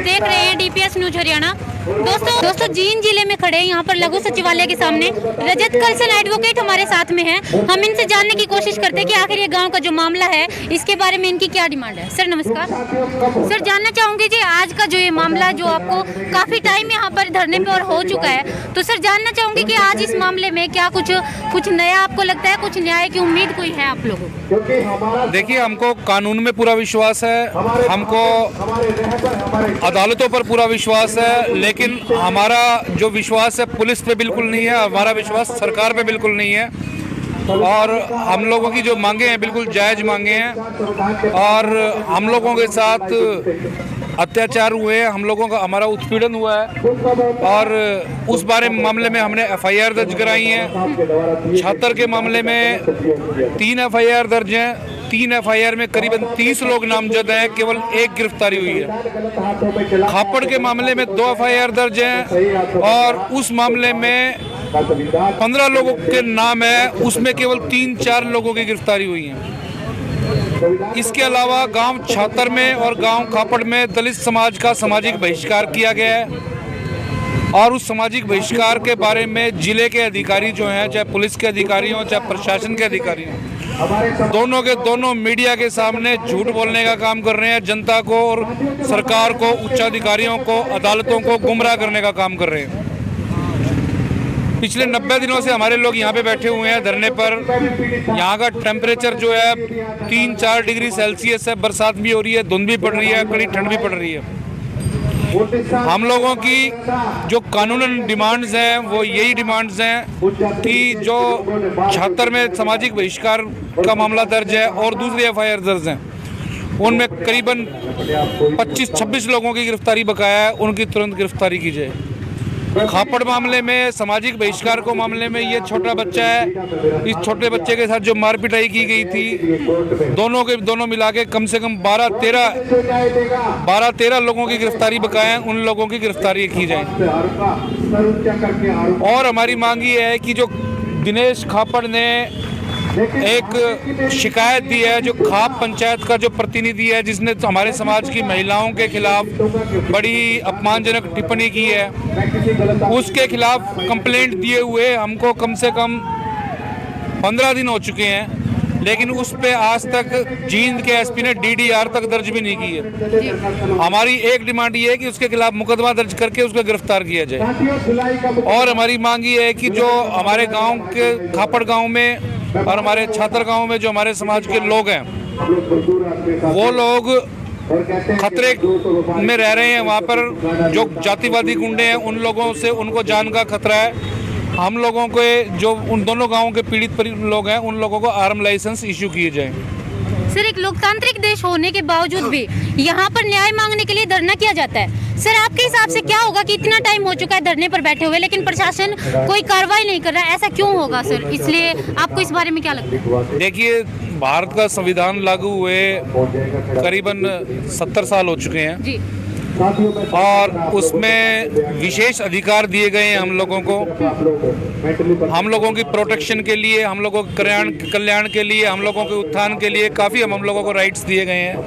देख रहे हैं डीपीएस न्यूज हरियाणा। दोस्तों जींद जिले में खड़े हैं यहाँ पर लघु सचिवालय के सामने। रजत कलसन एडवोकेट हमारे साथ में हैं। हम इनसे जानने की कोशिश करते हैं कि आखिर ये गांव का जो मामला है इसके बारे में इनकी क्या डिमांड है। सर नमस्कार। सर जानना चाहूंगी जी आज का जो ये मामला जो आपको काफी टाइम यहाँ पर धरने पर हो चुका है, तो सर जानना चाहूंगी कि आज इस मामले में क्या कुछ नया आपको लगता है, कुछ न्याय की उम्मीद कोई है आप लोगों को? देखिए, हमको कानून में पूरा विश्वास है, हमको अदालतों पर पूरा विश्वास है, लेकिन हमारा जो विश्वास है पुलिस पे बिल्कुल नहीं है, हमारा विश्वास सरकार पे बिल्कुल नहीं है। और हम लोगों की जो मांगे हैं बिल्कुल जायज मांगे हैं। और हम लोगों के साथ अत्याचार हुए हैं, हम लोगों का हमारा उत्पीड़न हुआ है और उस बारे में मामले में हमने एफआईआर दर्ज कराई है। छात्र के मामले में 3 एफआईआर दर्ज हैं। 3 एफआईआर में करीबन 30 लोग नामजद हैं, केवल 1 गिरफ्तारी हुई है। खापड़ के मामले में 2 एफआईआर दर्ज हैं और उस मामले में 15 लोगों के नाम है, उसमें केवल 3-4 लोगों की गिरफ्तारी हुई है। इसके अलावा गांव छातर में और गांव खापड़ में दलित समाज का सामाजिक बहिष्कार किया गया है और उस सामाजिक बहिष्कार के बारे में जिले के अधिकारी जो हैं, चाहे पुलिस के अधिकारी हों चाहे प्रशासन के अधिकारी हों, दोनों के दोनों मीडिया के सामने झूठ बोलने का काम कर रहे हैं। जनता को और सरकार को, उच्चाधिकारियों को, अदालतों को गुमराह करने का काम कर रहे हैं। पिछले 90 दिनों से हमारे लोग यहाँ पे बैठे हुए हैं धरने पर। यहाँ का टेम्परेचर जो है 3-4 डिग्री सेल्सियस है, बरसात भी हो रही है, धुंध भी पड़ रही है, कड़ी ठंड भी पड़ रही है। हम लोगों की जो कानूनन डिमांड्स हैं वो यही डिमांड्स हैं कि जो छात्र में सामाजिक बहिष्कार का मामला दर्ज है और दूसरी एफआईआर दर्ज हैं, उनमें करीबन 25-26 लोगों की गिरफ्तारी बकाया है, उनकी तुरंत गिरफ्तारी की जाए। खापड़ मामले में सामाजिक बहिष्कार को मामले में ये छोटा बच्चा है, इस छोटे बच्चे के साथ जो मार पिटाई की गई थी, दोनों मिला के कम से कम 12-13 लोगों की गिरफ्तारी बकाया, उन लोगों की गिरफ्तारी की जाए। और हमारी मांग ये है कि जो दिनेश खापड़ ने एक शिकायत दी है, जो खाप पंचायत का जो प्रतिनिधि है जिसने हमारे समाज की महिलाओं के खिलाफ बड़ी अपमानजनक टिप्पणी की है, उसके खिलाफ कंप्लेंट दिए हुए हमको कम से कम 15 दिन हो चुके हैं, लेकिन उस पे आज तक जींद के एसपी ने डीडीआर तक दर्ज भी नहीं की है। हमारी एक डिमांड ये है कि उसके खिलाफ मुकदमा दर्ज करके उसको गिरफ्तार किया जाए। और हमारी मांग ये है कि जो हमारे गांव के खापड़ गांव में और हमारे छात्र गांव में जो हमारे समाज के लोग हैं, वो लोग खतरे में रह रहे हैं। वहाँ पर जो जातिवादी गुंडे हैं उन लोगों से उनको जान का खतरा है। हम लोगों को जो उन दोनों गांवों के पीड़ित लोग हैं उन लोगों को आर्म लाइसेंस इशू किए जाए। सर एक लोकतांत्रिक देश होने के बावजूद भी यहाँ पर न्याय मांगने के लिए धरना किया जाता है। सर आपके हिसाब से क्या होगा कि इतना टाइम हो चुका है धरने पर बैठे हुए, लेकिन प्रशासन कोई कार्रवाई नहीं कर रहा है, ऐसा क्यों होगा सर? इसलिए आपको इस बारे में क्या लगता है? देखिए, भारत का संविधान लागू हुए करीबन 70 साल हो चुके हैं जी, और उसमें विशेष अधिकार दिए गए हैं हम लोगों को, हम लोगों की प्रोटेक्शन के लिए, हम लोगों के कल्याण के लिए, हम लोगों के उत्थान के लिए काफ़ी हम लोगों को राइट्स दिए गए हैं।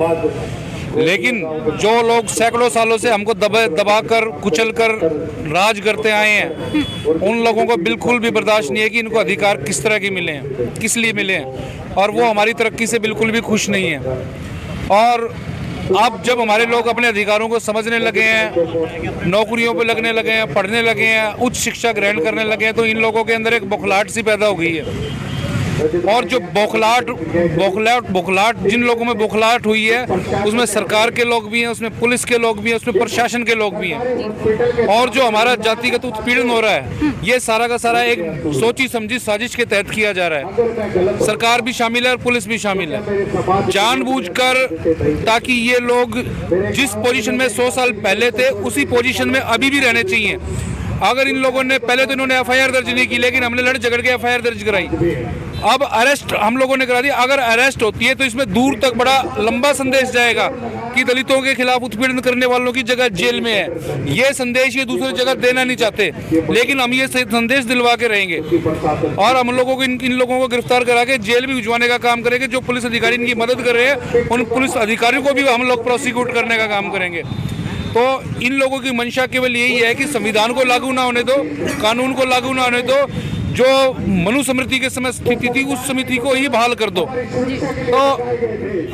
लेकिन जो लोग सैकड़ों सालों से हमको दबाकर कुचलकर राज करते आए हैं, उन लोगों को बिल्कुल भी बर्दाश्त नहीं है कि इनको अधिकार किस तरह के मिले हैं, किस लिए मिले हैं, और वो हमारी तरक्की से बिल्कुल भी खुश नहीं है। और अब जब हमारे लोग अपने अधिकारों को समझने लगे हैं, नौकरियों पे लगने लगे हैं, पढ़ने लगे हैं, उच्च शिक्षा ग्रहण करने लगे हैं, तो इन लोगों के अंदर एक बौखलाहट सी पैदा हो गई है। और जो बौखलाहट जिन लोगों में बौखलाहट हुई है, उसमें सरकार के लोग भी हैं, उसमें पुलिस के लोग भी हैं, उसमें प्रशासन के लोग भी हैं। और जो हमारा जातिगत उत्पीड़न हो रहा है, ये सारा का सारा एक सोची समझी साजिश के तहत किया जा रहा है। सरकार भी शामिल है और पुलिस भी शामिल है, जानबूझकर, ताकि ये लोग जिस पोजीशन में 100 साल पहले थे उसी पोजीशन में अभी भी रहने चाहिए। अगर इन लोगों ने पहले तो इन्होंने एफआईआर दर्ज नहीं की, लेकिन हमने लड़ झगड़ के एफआईआर दर्ज कराई, अब अरेस्ट हम लोगों ने करा दी। अगर अरेस्ट होती है तो इसमें दूर तक बड़ा लंबा संदेश जाएगा कि दलितों के खिलाफ उत्पीड़न करने वालों की जगह जेल में है। ये संदेश ये दूसरी जगह देना नहीं चाहते, लेकिन हम ये संदेश दिलवा के रहेंगे और हम लोगों को इन लोगों को गिरफ्तार करा के जेल भी भिजवाने का काम करेंगे। जो पुलिस अधिकारी इनकी मदद कर रहे हैं उन पुलिस अधिकारियों को भी हम लोग प्रोसिक्यूट करने का काम करेंगे। तो इन लोगों की मंशा केवल यही है कि संविधान को लागू ना होने दो, कानून को लागू ना होने दो, जो मनुस्मृति के समय स्थिति थी उस समिति को ही बहाल कर दो। तो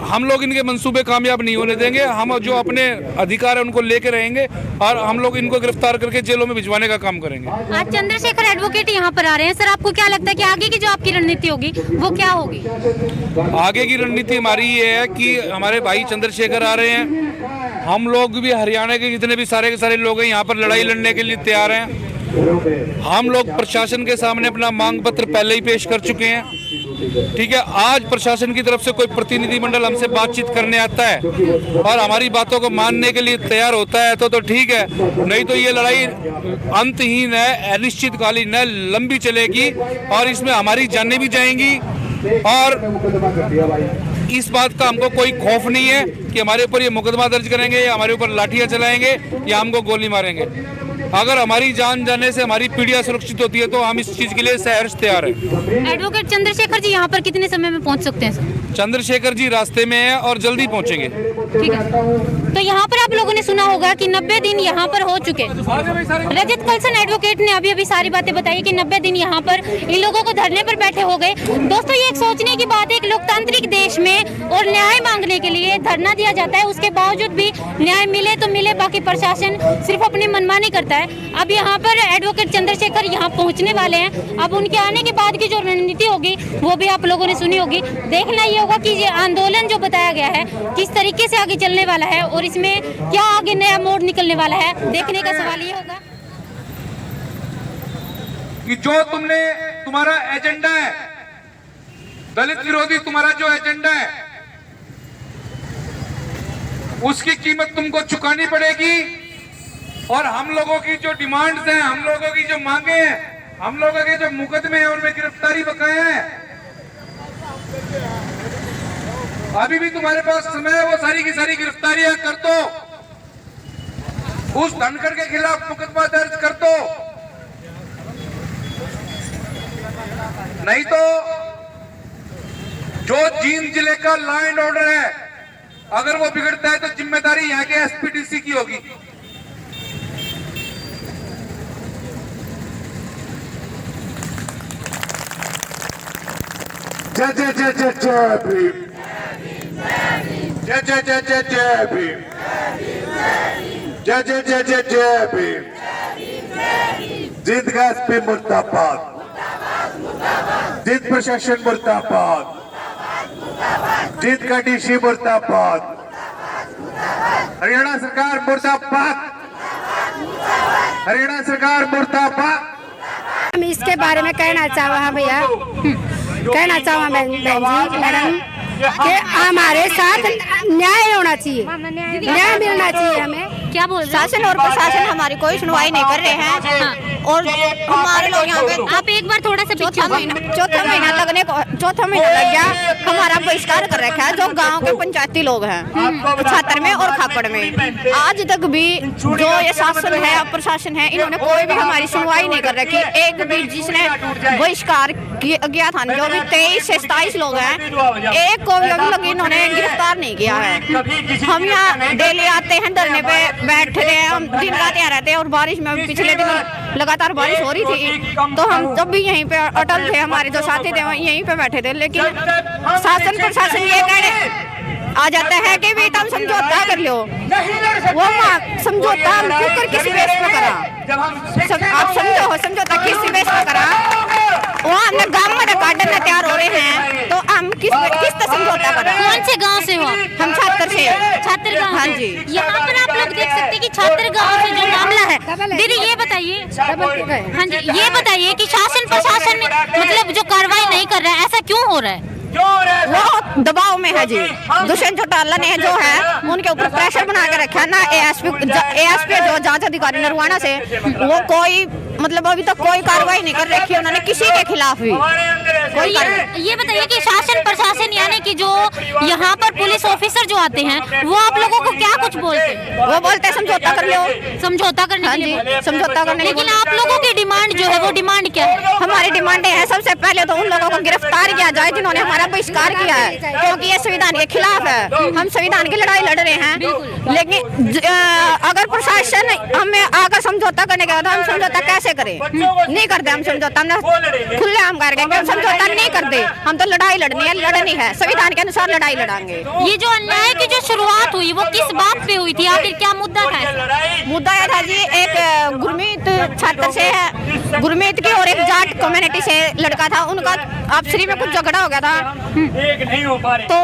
हम लोग इनके मंसूबे कामयाब नहीं होने देंगे। हम जो अपने अधिकार है उनको लेके रहेंगे और हम लोग इनको गिरफ्तार करके जेलों में भिजवाने का काम करेंगे। आज चंद्रशेखर एडवोकेट यहाँ पर आ रहे हैं। सर, आपको क्या लगता है कि आगे की जो आपकी रणनीति होगी वो क्या होगी? आगे की रणनीति हमारी ये है कि हमारे भाई चंद्रशेखर आ रहे हैं, हम लोग भी हरियाणा के जितने भी सारे के सारे लोग हैं यहाँ पर लड़ाई लड़ने के लिए तैयार हैं। हम लोग प्रशासन के सामने अपना मांग पत्र पहले ही पेश कर चुके हैं। ठीक है, आज प्रशासन की तरफ से कोई प्रतिनिधिमंडल हमसे बातचीत करने आता है और हमारी बातों को मानने के लिए तैयार होता है तो ठीक है, नहीं तो ये लड़ाई अंतहीन है, अनिश्चितकालीन है, लंबी चलेगी और इसमें हमारी जानें भी जाएंगी। और इस बात का हमको कोई खौफ नहीं है कि हमारे ऊपर ये मुकदमा दर्ज करेंगे या हमारे ऊपर लाठियां चलाएंगे या हमको गोली मारेंगे। अगर हमारी जान जाने से हमारी पीढ़ियां सुरक्षित होती है तो हम इस चीज के लिए सहर्ष तैयार हैं। एडवोकेट चंद्रशेखर जी यहाँ पर कितने समय में पहुँच सकते हैं सर? चंद्रशेखर जी रास्ते में हैं और जल्दी पहुंचेंगे। ठीक है, तो यहाँ पर आप लोगों ने सुना होगा कि 90 दिन यहाँ पर हो चुके। रजत कलसन एडवोकेट ने अभी सारी बातें बताई कि 90 दिन यहाँ पर इन लोगों को धरने पर बैठे हो गए। दोस्तों, ये एक सोचने की बात है, एक लोकतांत्रिक देश में और न्याय मांगने के लिए धरना दिया जाता है, उसके बावजूद भी न्याय मिले तो मिले, बाकी प्रशासन सिर्फ अपनी मनमानी करता है। अब यहाँ पर एडवोकेट चंद्रशेखर यहाँ पहुँचने वाले हैं। अब उनके आने के बाद की जो रणनीति होगी वो भी आप लोगों ने सुनी होगी। देखना ये होगा कि ये आंदोलन जो बताया गया है किस तरीके से आगे चलने वाला है और इसमें क्या आगे नया मोड़ निकलने वाला है। देखने का सवाल ये होगा कि जो तुम्हारा एजेंडा है, दलित विरोधी तुम्हारा जो एजेंडा है, उसकी कीमत तुमको चुकानी पड़ेगी। और हम लोगों की जो डिमांड्स हैं, हम लोगों की जो मांगे हैं, हम लोगों के जो मुकदमे हैं उनमें गिरफ्तारी बकाए हैं, अभी भी तुम्हारे पास समय है, वो सारी की सारी गिरफ्तारियां कर दो, उस धनखड़ के खिलाफ मुकदमा दर्ज कर दो। नहीं तो जो जींद जिले का लॉ एंड ऑर्डर है, अगर वो बिगड़ता है तो जिम्मेदारी यहाँ के एसपीडीसी की होगी। जय जय जय जय जय भीम, जय जय जय जय जय भीम, जय जय जय जय जय भीम। जिंद का एसपी मुर्दाबाद, जिंद प्रशासन मुर्दाबाद, जिंद का डीसी मुर्दाबाद, हरियाणा सरकार मुर्दाबाद, हरियाणा सरकार मुर्दाबाद। हम इसके बारे में कहना चाहूँ भैया, कहना चाहूँ बहन जी मैडम कि हमारे साथ न्याय होना चाहिए, न्याय मिलना चाहिए हमें। क्या बोल रहे हैं? शासन और प्रशासन हमारी कोई सुनवाई नहीं कर रहे हैं। हाँ। और हमारे लोग यहाँ पे आप एक बार थोड़ा सा चौथा महीना लग गया, हमारा बहिष्कार कर रखा है जो गांव के पंचायती लोग हैं छात्र में और खापड़ में। आज तक भी जो ये शासन है प्रशासन है, इन्होंने कोई भी हमारी सुनवाई नहीं कर रखी। एक भी जिसने बहिष्कार किया था, जो भी 23 से 27 लोग हैं, एक को भी अभी तक इन्होंने गिरफ्तार नहीं किया है। हम यहाँ डेली आते हैं, धरने पे बैठते हैं, हम दिन रात यहाँ रहते हैं। और बारिश में पिछले दिन लगातार बारिश हो रही थी तो हम जब भी यहीं पे अटल थे, हमारे जो साथी थे यहीं पे बैठे थे। लेकिन शासन प्रशासन ये कहने आ जाता है कि भी तुम समझौता कर लो। वो समझौता हम किस बेस पे करा? आप समझौता किस बेस पे करा? वो हमने गाँव में काटने तैयार हो रहे हैं तो हम किस तरह समझौता करा? कौन से गांव से हो? हम छात्र से। छात्र गांव। हाँ जी। यहाँ पर आप लोग देख सकते हैं कि छात्र गांव से जो मामला है। दीदी ये बताइए, हाँ जी ये बताइए कि शासन प्रशासन में मतलब जो कार्रवाई नहीं कर रहा है, ऐसा क्यों हो रहा है? वो दबाव में है जी। दुष्यंत चौटाला ने जो है उनके ऊपर प्रेशर बना के रखा है ना। एएसपी जो जांच अधिकारी नरवाना से, वो कोई मतलब अभी तक कोई कार्रवाई नहीं कर रखी उन्होंने किसी के खिलाफ भी कोई। ये बताइए कि शासन प्रशासन यानी कि जो यहाँ पर पुलिस ऑफिसर जो आते हैं वो आप लोगों को क्या कुछ बोलते हैं? वो बोलते हैं समझौता कर लो, समझौता करने हाँ के लिए जी, समझौता करने। लेकिन आप लोगों की डिमांड जो है वो डिमांड क्या है? हमारी डिमांडें हैं, सबसे पहले तो उन लोगों को गिरफ्तार किया जाए जिन्होंने हमारा बहिष्कार किया है, क्योंकि ये संविधान के खिलाफ है। हम संविधान की लड़ाई लड़ रहे हैं। लेकिन अगर प्रशासन हमें आकर समझौता करने के बाद हम समझौता कैसे करें? नहीं करते हम समझौता, हमने खुले आम करके हम समझौता नहीं करते। हम तो लड़ाई लड़नी है, संविधान के अनुसार लड़ाई लड़ाएंगे। ये जो अन्याय की जो शुरुआत हुई वो किस बात पे हुई थी, आखिर क्या मुद्दा था? मुद्दा यह था जी, एक गुरमीत छात्र से है, गुरमीत की और एक जाट कम्युनिटी से लड़का था, उनका आपसी में कुछ झगड़ा हो गया था। तो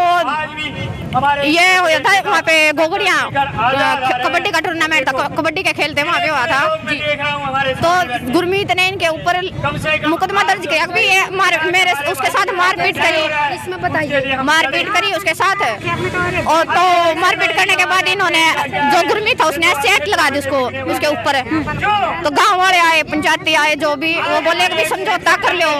ये हुआ था वहाँ पे गोगड़िया कबड्डी का टूर्नामेंट था, कबड्डी के खेलते वहाँ पे हुआ था। तो गुरमीत ने इनके ऊपर मुकदमा दर्ज किया कि ये मेरे उसके साथ मारपीट करी, इसमें बताइए, मारपीट करी उसके साथ। और तो मारपीट करने के बाद इन्होंने, जो गुरमीत था उसने सेट लगा दी उसको, उसके ऊपर। तो गांव वाले आए, पंचायती आए, जो भी वो बोले कि समझौता कर लो,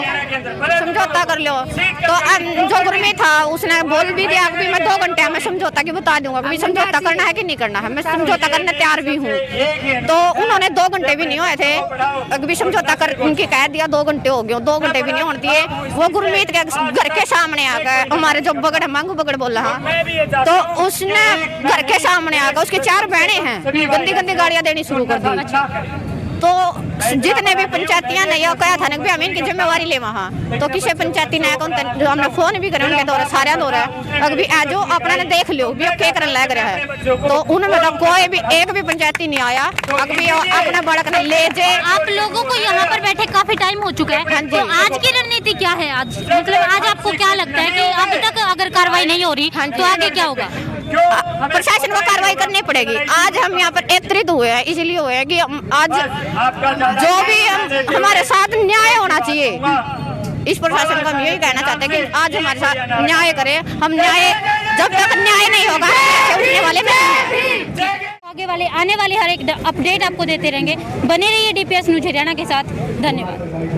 समझौता कर लो। तो जो गुरमीत था उसने बोल भी दिया कि मैं 2 घंटे में समझौता की बता दूंगा कि समझौता करना है कि नहीं करना है, मैं समझौता करने तैयार भी हूँ। तो उन्होंने 2 घंटे भी नहीं हुए थे, अभी समझौता कर उनकी कह दिया 2 घंटे हो गए, 2 घंटे भी नहीं होने दिए। वो गुरमीत के घर के सामने आकर हमारे जो बगड़ मांगू बगड़ बोल रहा, तो उसने घर के सामने आकर, उसकी 4 बहनें हैं, गंदी गंदी गाड़ियां देनी शुरू कर दी। तो जितने भी पंचायतियां ने यह कहा था ना कि हम इनकी जिम्मेवारी ले वहाँ, तो किसी पंचायती ने जो हमने फोन भी करे उनके दौरे सारे दौरे अभी जो अपने ने देख लियो भी क्या करने लग रहा है। तो उनमें तो कोई भी एक भी पंचायती नहीं आया, अभी अपने बड़क ने ले जाए। आप लोगों को यहाँ पर बैठे काफी टाइम हो चुका है, तो आज की रणनीति क्या है? आज मतलब आज आपको क्या लगता है कि अभी तक अगर कार्रवाई नहीं हो रही तो आगे क्या होगा? प्रशासन को कार्रवाई करनी पड़ेगी। आज हम यहाँ पर एकत्रित हुए हैं, इसलिए हुए हैं कि आज जो भी हमारे साथ न्याय होना चाहिए, इस प्रशासन को हम यही कहना चाहते हैं कि आज हमारे साथ न्याय करें। हम न्याय, जब तक न्याय नहीं होगा उठने वाले नहीं। आगे वाले आने वाले हर एक अपडेट आपको देते रहेंगे। बने रहिए DPS न्यूज़ हरियाणा के साथ। धन्यवाद।